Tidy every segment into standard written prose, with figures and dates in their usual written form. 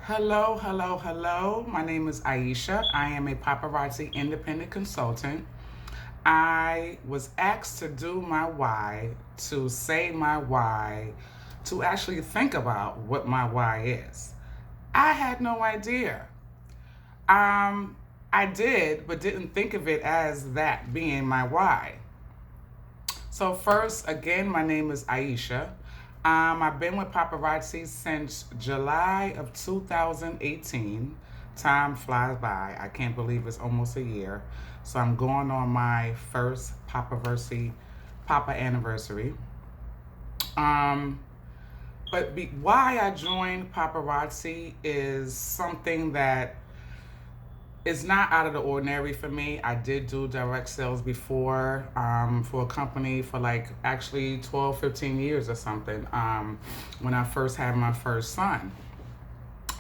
Hello, hello, hello. My name is Aisha. I am a paparazzi independent consultant. I was asked to do my why, to say my why, to actually think about what my why is. I had no idea. Um, I did, but didn't think of it as that being my why. So first, again, my name is Aisha. I've been with Paparazzi since July of 2018. Time flies by. I can't believe it's almost a year. So I'm going on my first Papa anniversary. Um, why I joined Paparazzi is something that it's not out of the ordinary for me. I did do direct sales before for a company for like actually 12, 15 years or something when I first had my first son.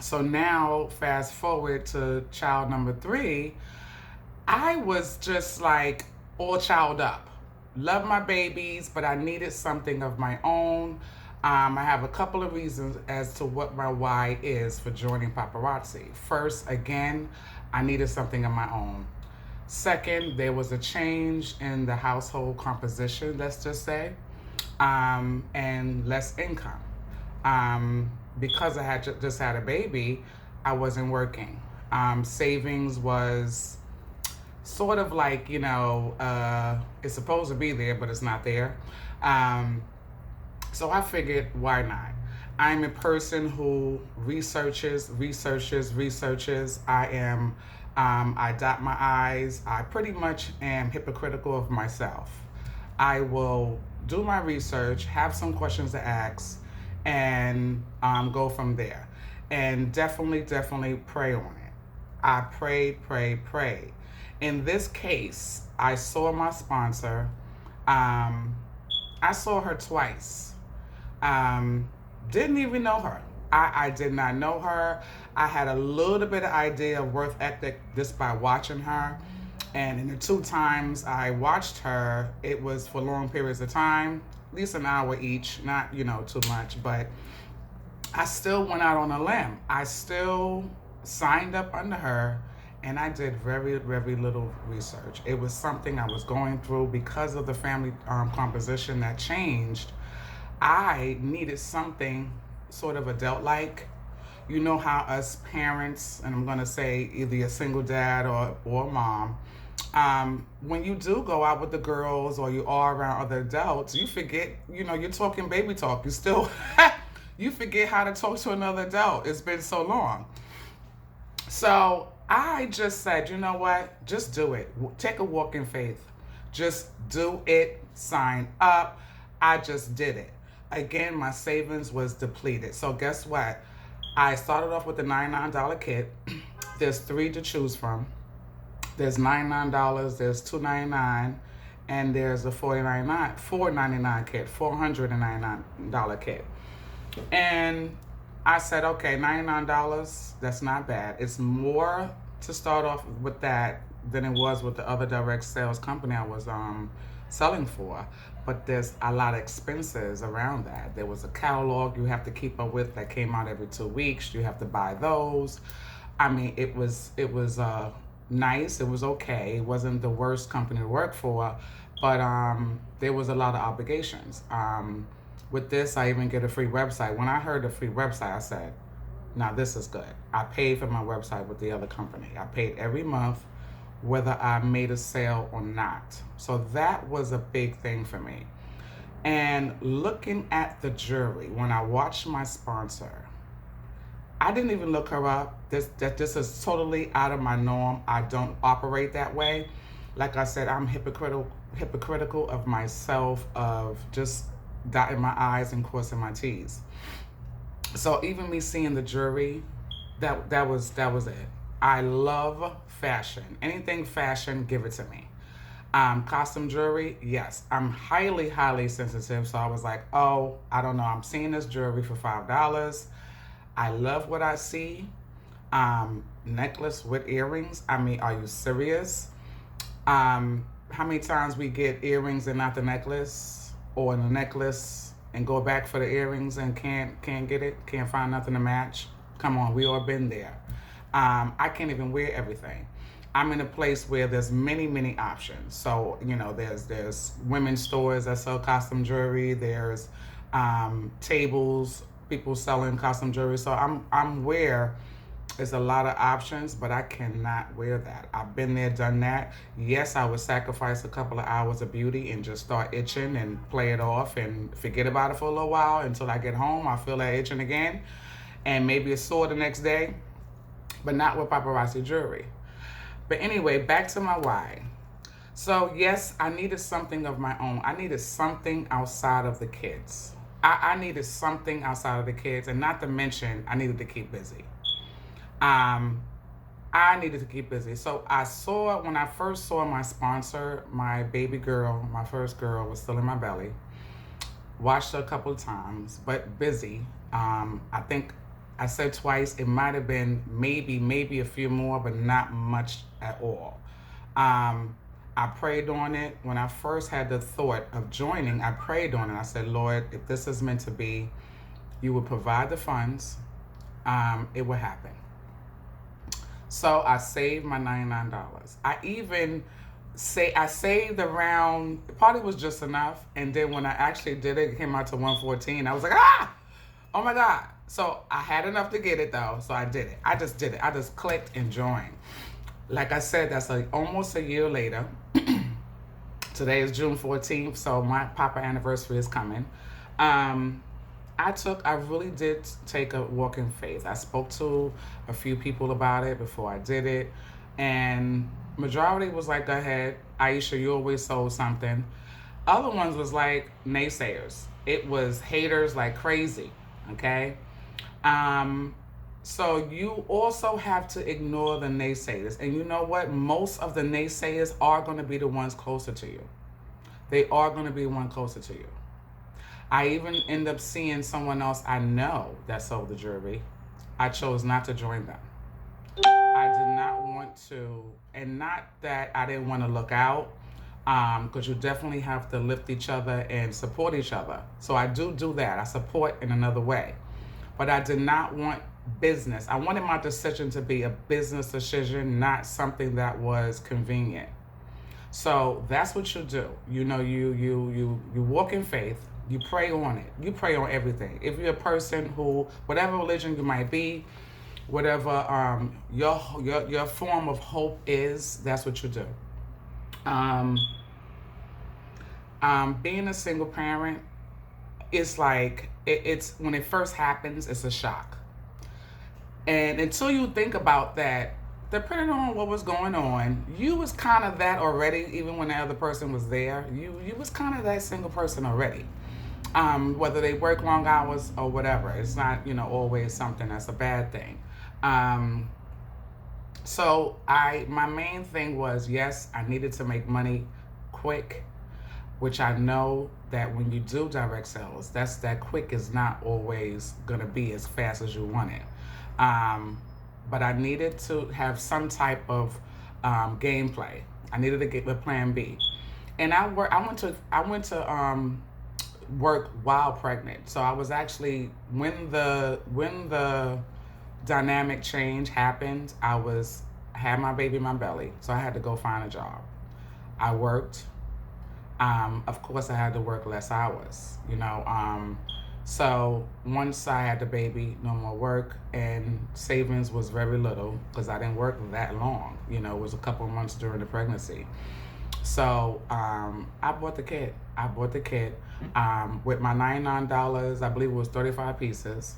So now, fast forward to child number three, I was just like all child up. Love my babies, but I needed something of my own. I have a couple of reasons as to what my why is for joining Paparazzi. First, again, I needed something of my own. Second, there was a change in the household composition, let's just say, and less income. Because I had just had a baby, I wasn't working. Savings was sort of like, it's supposed to be there, but it's not there. Um, so I figured, why not? I'm a person who researches. I dot my I's. I pretty much am hypocritical of myself. I will do my research, have some questions to ask, and go from there. And definitely pray on it. I prayed. In this case, I saw my sponsor. Um, I saw her twice. Um, didn't even know her. I did not know her. I had a little bit of idea of worth ethic just by watching her. And in the two times I watched her, it was for long periods of time, at least an hour each, not, too much. But I still went out on a limb. I still signed up under her, and I did very little research. It was something I was going through because of the family composition that changed. I needed something sort of adult like. You know how us parents, and I'm going to say either a single dad or mom, when you do go out with the girls or you are around other adults, you forget, you're talking baby talk. You still, you forget how to talk to another adult. It's been so long. So I just said, you know what? Just do it. Take a walk in faith. Just do it. Sign up. I just did it. Again, my savings was depleted. So guess what? I started off with the $99 kit. There's three to choose from. There's $99, there's $299, and there's a $499 kit, $499 kit. And I said, okay, $99, that's not bad. It's more to start off with that than it was with the other direct sales company I was selling for. But there's a lot of expenses around that. There was a catalog you have to keep up with that came out every 2 weeks. You have to buy those. I mean, it was nice. It was okay. It wasn't the worst company to work for, but there was a lot of obligations. With this, I even get a free website. When I heard a free website, I said, now this is good. I paid for my website with the other company. I paid every month, whether I made a sale or not. So that was a big thing for me. And looking at the jury, when I watched my sponsor, I didn't even look her up. This is totally out of my norm. I don't operate that way. Like I said, I'm hypocritical of myself, of just dotting my I's and crossing my T's. So even me seeing the jury, that was it. I love fashion. Anything fashion, give it to me. Costume jewelry, yes. I'm highly sensitive. So I was like, oh, I don't know. I'm seeing this jewelry for $5. I love what I see. Necklace with earrings. I mean, are you serious? How many times we get earrings and not the necklace, or the necklace and go back for the earrings and can't get it, can't find nothing to match? Come on, we all been there. I can't even wear everything. I'm in a place where there's many options. So there's women's stores that sell costume jewelry. There's tables, people selling costume jewelry. So I'm where there's a lot of options, but I cannot wear that. I've been there, done that. Yes, I would sacrifice a couple of hours of beauty and just start itching and play it off and forget about it for a little while until I get home. I feel that itching again, and maybe it's sore the next day, but not with paparazzi jewelry. But anyway, back to my why. So yes, I needed something of my own. I needed something outside of the kids. I needed something outside of the kids, and not to mention, I needed to keep busy. I needed to keep busy. So when I first saw my sponsor, my baby girl, my first girl was still in my belly. Watched her a couple of times, but busy. I think I said twice. It might have been maybe a few more, but not much at all. I prayed on it. When I first had the thought of joining, I prayed on it. I said, Lord, if this is meant to be, you will provide the funds. It will happen. So I saved my $99. I saved around, it probably was just enough. And then when I actually did it, it came out to $114. I was like, oh my God. So I had enough to get it though. So I did it. I just did it. I just clicked and joined. Like I said, that's almost a year later. Today is June 14th. So my Papa anniversary is coming. I really did take a walk in faith. I spoke to a few people about it before I did it. And majority was like, go ahead, Aisha, you always sold something. Other ones was like naysayers. It was haters like crazy, okay? So you also have to ignore the naysayers. And you know what? Most of the naysayers are going to be the ones closer to you. They are going to be one closer to you. I even end up seeing someone else I know that sold the jewelry. I chose not to join them. I did not want to, and not that I didn't want to look out, because you definitely have to lift each other and support each other. So I do that. I support in another way. But I did not want business. I wanted my decision to be a business decision, not something that was convenient. So that's what you do. You walk in faith. You pray on it. You pray on everything. If you're a person who, whatever religion you might be, whatever your form of hope is, that's what you do. Being a single parent, it's like it's when it first happens, it's a shock. And until you think about that, depending on what was going on, you was kind of that already. Even when the other person was there, you was kind of that single person already. Whether they work long hours or whatever, it's not always something that's a bad thing. So my main thing was, yes, I needed to make money quick, which I know that when you do direct sales, that quick is not always gonna be as fast as you want it. But I needed to have some type of gameplay. I needed to get the plan B, and I went to work while pregnant. So I was actually, when the dynamic change happened, I had my baby in my belly, so I had to go find a job. I worked. Of course, I had to work less hours. So once I had the baby, no more work, and savings was very little because I didn't work that long. It was a couple of months during the pregnancy. So I bought the kit. With my $99. I believe it was 35 pieces.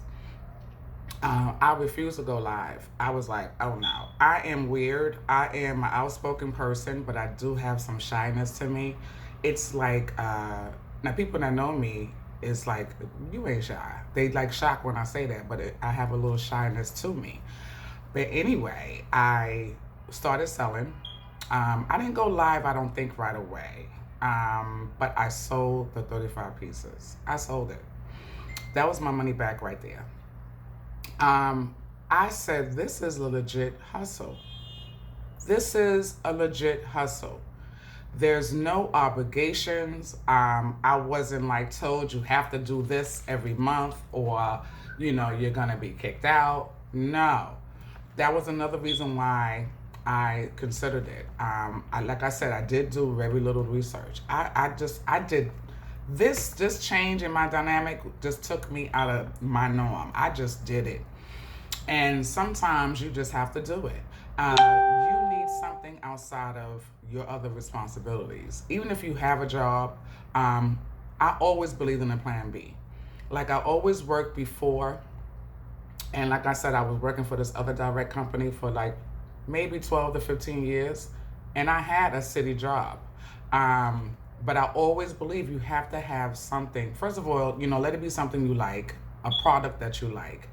I refused to go live. I was like, oh no. I am weird. I am an outspoken person, but I do have some shyness to me. It's like, now people that know me, it's like, you ain't shy. They like shocked when I say that, but I have a little shyness to me. But anyway, I started selling. I didn't go live, I don't think, right away. But I sold the 35 pieces. I sold it. That was my money back right there. I said, this is a legit hustle. This is a legit hustle. There's no obligations. I wasn't like told you have to do this every month or, you're going to be kicked out. No. That was another reason why I considered it. Like I said, I did do very little research. I did this change in my dynamic just took me out of my norm. I just did it. And sometimes you just have to do it. You need something outside of your other responsibilities. Even if you have a job, I always believe in a plan B. Like I always worked before. And like I said, I was working for this other direct company for like maybe 12 to 15 years. And I had a city job. But I always believe you have to have something. First of all, let it be something you like, a product that you like.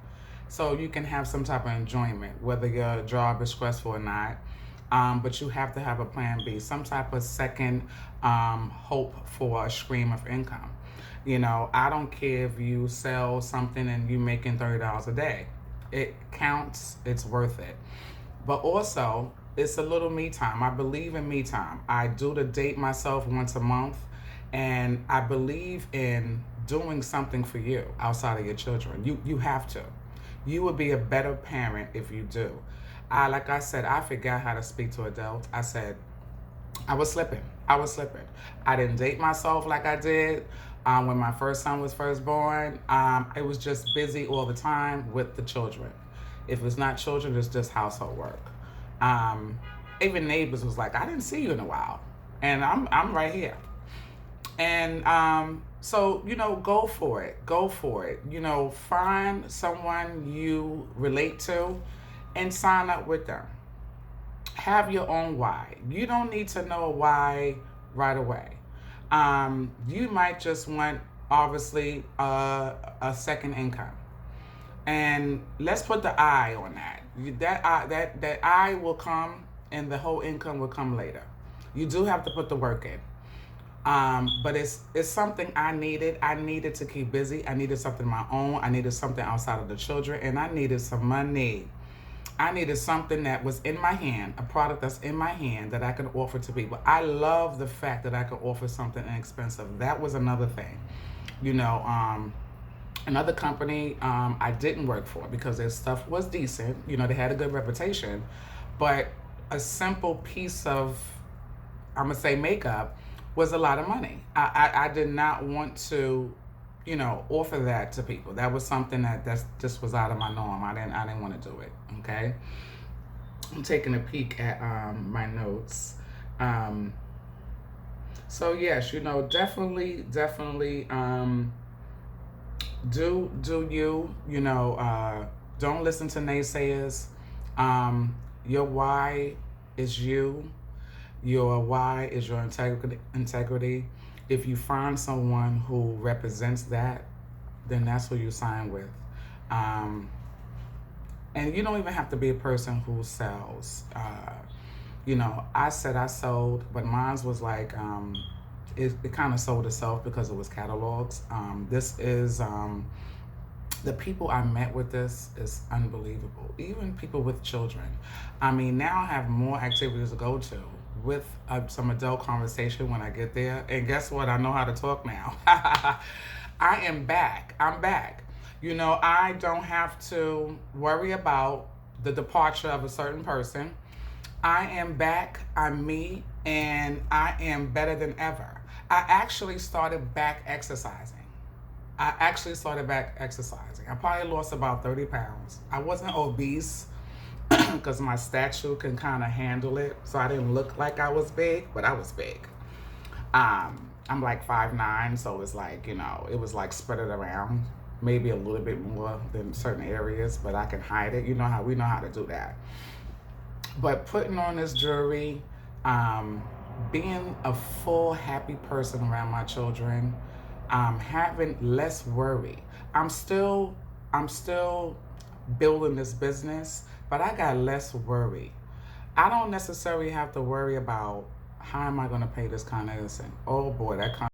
So you can have some type of enjoyment, whether your job is stressful or not. But you have to have a plan B, some type of second hope for a stream of income. I don't care if you sell something and you're making $30 a day. It counts, it's worth it. But also, it's a little me time. I believe in me time. I do the date myself once a month, and I believe in doing something for you outside of your children. You have to. You would be a better parent if you do. Like I said, I forgot how to speak to adults. I was slipping. I didn't date myself like I did when my first son was first born. I was just busy all the time with the children. If it's not children, it's just household work. Even neighbors was like, I didn't see you in a while. And I'm right here. And so, go for it. Find someone you relate to and sign up with them. Have your own why. You don't need to know why right away. You might just want, obviously, a second income. And let's put the I on that. That I will come and the whole income will come later. You do have to put the work in. But it's something I needed. I needed to keep busy. I needed something of my own. I needed something outside of the children. And I needed some money. I needed something that was in my hand, a product that's in my hand that I could offer to people. I love the fact that I could offer something inexpensive. That was another thing. Another company I didn't work for because their stuff was decent. They had a good reputation. But a simple piece of, I'm going to say makeup, was a lot of money. I did not want to, offer that to people. That was something that just was out of my norm. I didn't want to do it. Okay. I'm taking a peek at my notes. So yes, definitely do you, don't listen to naysayers. Your why is you. Your why is your integrity. If you find someone who represents that, then that's who you sign with. And you don't even have to be a person who sells. I said I sold, but mine was like, it kind of sold itself because it was catalogs. This is, the people I met with this is unbelievable. Even people with children. Now I have more activities to go to with some adult conversation when I get there. And guess what? I know how to talk now. I am back. I'm back. I don't have to worry about the departure of a certain person. I am back. I'm me. And I am better than ever. I actually started back exercising. I probably lost about 30 pounds. I wasn't obese because my stature can kind of handle it. So I didn't look like I was big, but I was big. I'm like 5'9", so it's like, it was like spread it around. Maybe a little bit more than certain areas, but I can hide it. We know how to do that. But putting on this jewelry, being a full happy person around my children, having less worry. I'm still building this business, but I got less worry. I don't necessarily have to worry about how am I going to pay this Con Edison. Oh boy, that